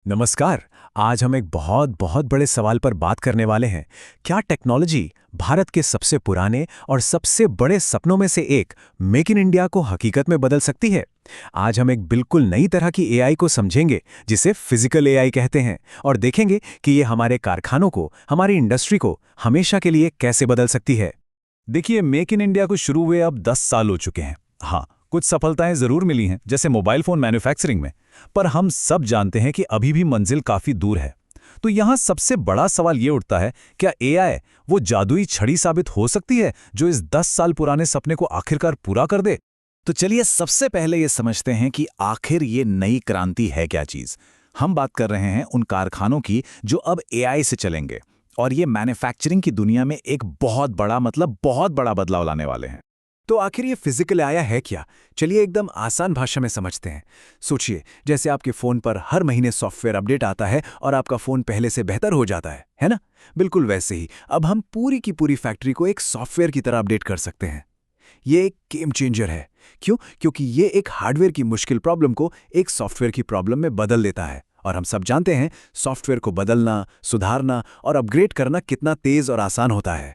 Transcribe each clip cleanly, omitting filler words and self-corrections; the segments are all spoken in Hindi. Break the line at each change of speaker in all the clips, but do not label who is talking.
नमस्कार। आज हम एक बहुत बहुत बड़े सवाल पर बात करने वाले हैं। क्या टेक्नोलॉजी भारत के सबसे पुराने और सबसे बड़े सपनों में से एक मेक इन इंडिया को हकीकत में बदल सकती है? आज हम एक बिल्कुल नई तरह की एआई को समझेंगे जिसे फिजिकल एआई कहते हैं, और देखेंगे कि ये हमारे कारखानों को, हमारी इंडस्ट्री को हमेशा के लिए कैसे बदल सकती है।
देखिए, मेक इन इंडिया को शुरू हुए अब 10 साल हो चुके हैं। हाँ, कुछ सफलताएं जरूर मिली हैं, जैसे मोबाइल फोन मैन्युफैक्चरिंग में, पर हम सब जानते हैं कि अभी भी मंजिल काफी दूर है। तो यहाँ सबसे बड़ा सवाल ये उठता है, क्या एआई वो जादुई छड़ी साबित हो सकती है जो इस 10 साल पुराने सपने को आखिरकार पूरा कर दे? तो चलिए सबसे पहले ये समझते हैं कि आखिर ये नई क्रांति है क्या चीज। हम बात कर रहे हैं उन कारखानों की जो अब एआई से चलेंगे, और ये मैन्युफैक्चरिंग की दुनिया में एक बहुत बड़ा बदलाव लाने वाले हैं।
तो आखिर ये फिजिकल एआई है क्या? चलिए एकदम आसान भाषा में समझते हैं। सोचिए, जैसे आपके फ़ोन पर हर महीने सॉफ्टवेयर अपडेट आता है और आपका फ़ोन पहले से बेहतर हो जाता है ना? बिल्कुल वैसे ही अब हम पूरी की पूरी फैक्ट्री को एक सॉफ्टवेयर की तरह अपडेट कर सकते हैं। ये एक गेम चेंजर है। क्यों? क्योंकि ये एक हार्डवेयर की मुश्किल प्रॉब्लम को एक सॉफ्टवेयर की प्रॉब्लम में बदल देता है। और हम सब जानते हैं सॉफ्टवेयर को बदलना, सुधारना और अपग्रेड करना कितना तेज़ और आसान होता है।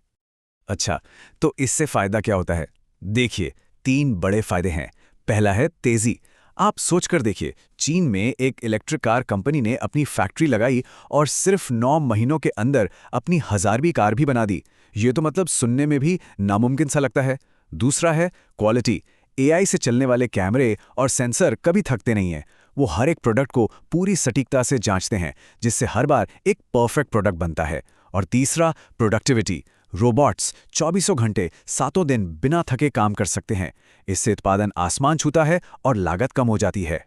अच्छा, तो इससे फायदा क्या होता है? देखिए, 3 बड़े फायदे हैं। पहला है तेजी। आप सोचकर देखिए, चीन में एक इलेक्ट्रिक कार कंपनी ने अपनी फैक्ट्री लगाई और सिर्फ 9 महीनों के अंदर अपनी 1000वीं कार भी बना दी। ये तो मतलब सुनने में भी नामुमकिन सा लगता है। दूसरा है क्वालिटी। एआई से चलने वाले कैमरे और सेंसर कभी थकते नहीं हैं। वो हर एक प्रोडक्ट को पूरी सटीकता से जांचते हैं, जिससे हर बार एक परफेक्ट प्रोडक्ट बनता है। और तीसरा, प्रोडक्टिविटी। रोबोट्स 24 घंटे 7 दिन बिना थके काम कर सकते हैं। इससे उत्पादन आसमान छूता है और लागत कम हो जाती है।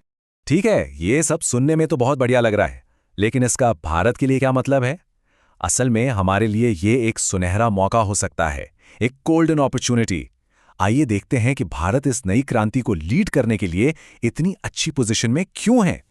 ठीक है, ये सब सुनने में तो बहुत बढ़िया लग रहा है, लेकिन इसका भारत के लिए क्या मतलब है? असल में हमारे लिए ये एक सुनहरा मौका हो सकता है, एक गोल्डन अपॉर्चुनिटी। आइए देखते हैं कि भारत इस नई क्रांति को लीड करने के लिए इतनी अच्छी पोजीशन में क्यों है।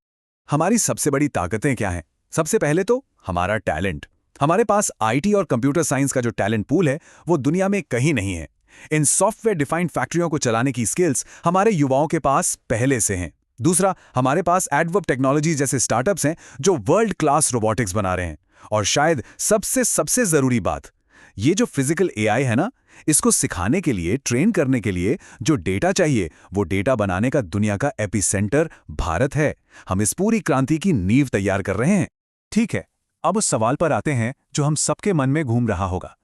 हमारी सबसे बड़ी ताकतें क्या हैं? सबसे पहले तो हमारा टैलेंट। हमारे पास आईटी और कंप्यूटर साइंस का जो टैलेंट पूल है, वो दुनिया में कहीं नहीं है। इन सॉफ्टवेयर डिफाइंड फैक्ट्रियों को चलाने की स्किल्स हमारे युवाओं के पास पहले से हैं। दूसरा, हमारे पास एडवर्ब टेक्नोलॉजी जैसे स्टार्टअप्स हैं जो वर्ल्ड क्लास रोबोटिक्स बना रहे हैं। और शायद सबसे जरूरी बात, ये जो फिजिकल एआई है ना, इसको सिखाने के लिए, ट्रेन करने के लिए जो डेटा चाहिए, वो डेटा बनाने का दुनिया का एपिसेंटर भारत है। हम इस पूरी क्रांति की नींव तैयार कर रहे हैं।
ठीक है, अब उस सवाल पर आते हैं जो हम सबके मन में घूम रहा होगा।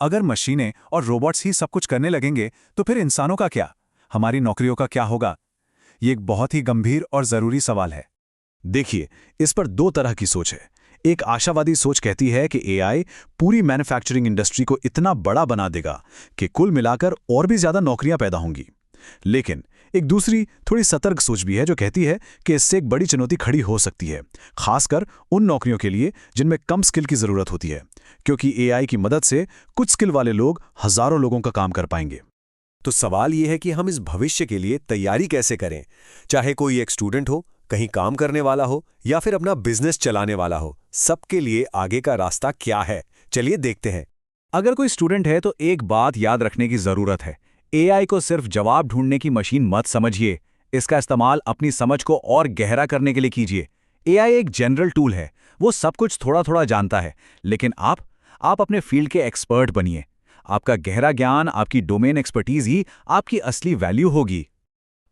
अगर मशीनें और रोबोट्स ही सब कुछ करने लगेंगे तो फिर इंसानों का क्या? हमारी नौकरियों का क्या होगा? ये एक बहुत ही गंभीर और जरूरी सवाल है।
देखिए, इस पर 2 तरह की सोच है। एक आशावादी सोच कहती है कि एआई पूरी मैन्युफैक्चरिंग इंडस्ट्री को इतना बड़ा बना देगा कि कुल मिलाकर और भी ज्यादा नौकरियां पैदा होंगी। लेकिन एक दूसरी, थोड़ी सतर्क सोच भी है जो कहती है कि इससे एक बड़ी चुनौती खड़ी हो सकती है, खासकर उन नौकरियों के लिए जिनमें कम स्किल की जरूरत होती है, क्योंकि एआई की मदद से कुछ स्किल वाले लोग हजारों लोगों का काम कर पाएंगे।
तो सवाल यह है कि हम इस भविष्य के लिए तैयारी कैसे करें? चाहे कोई एक स्टूडेंट हो, कहीं काम करने वाला हो, या फिर अपना बिजनेस चलाने वाला हो, सबके लिए आगे का रास्ता क्या है? चलिए देखते हैं।
अगर कोई स्टूडेंट है तो एक बात याद रखने की जरूरत है, एआई को सिर्फ जवाब ढूंढने की मशीन मत समझिए। इसका इस्तेमाल अपनी समझ को और गहरा करने के लिए कीजिए। एआई एक जनरल टूल है, वो सब कुछ थोड़ा थोड़ा जानता है, लेकिन आप अपने फील्ड के एक्सपर्ट बनिए। आपका गहरा ज्ञान, आपकी डोमेन एक्सपर्टीज ही आपकी असली वैल्यू होगी।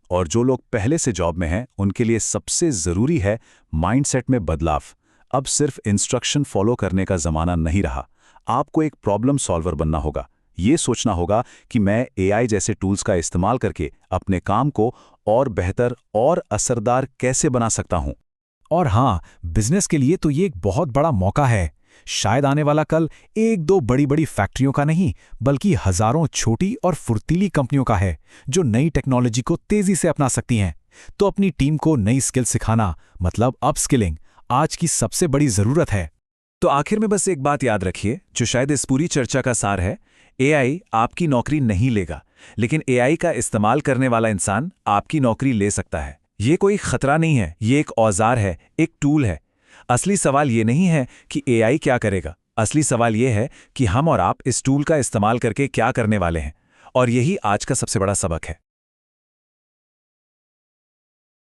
और जो लोग पहले से जॉब में हैं, उनके लिए सबसे जरूरी है माइंडसेट में बदलाव। अब सिर्फ इंस्ट्रक्शन फॉलो करने का जमाना नहीं रहा। आपको एक प्रॉब्लम सॉल्वर बनना होगा। ये सोचना होगा कि मैं एआई जैसे टूल्स का इस्तेमाल करके अपने काम को और बेहतर और असरदार कैसे बना सकता हूं।
और हाँ, बिजनेस के लिए तो ये एक बहुत बड़ा मौका है। शायद आने वाला कल एक दो बड़ी बड़ी फैक्ट्रियों का नहीं, बल्कि हजारों छोटी और फुर्तीली कंपनियों का है, जो नई टेक्नोलॉजी को तेजी से अपना सकती हैं। तो अपनी टीम को नई स्किल सिखाना, मतलब अपस्किलिंग, आज की सबसे बड़ी जरूरत है।
तो आखिर में बस एक बात याद रखिए, जो शायद इस पूरी चर्चा का सार है। एआई आपकी नौकरी नहीं लेगा, लेकिन एआई का इस्तेमाल करने वाला इंसान आपकी नौकरी ले सकता है। ये कोई खतरा नहीं है, ये एक औजार है, एक टूल है। असली सवाल ये नहीं है कि एआई क्या करेगा, असली सवाल ये है कि हम और आप इस टूल का इस्तेमाल करके क्या करने वाले हैं। और यही आज का सबसे बड़ा सबक है।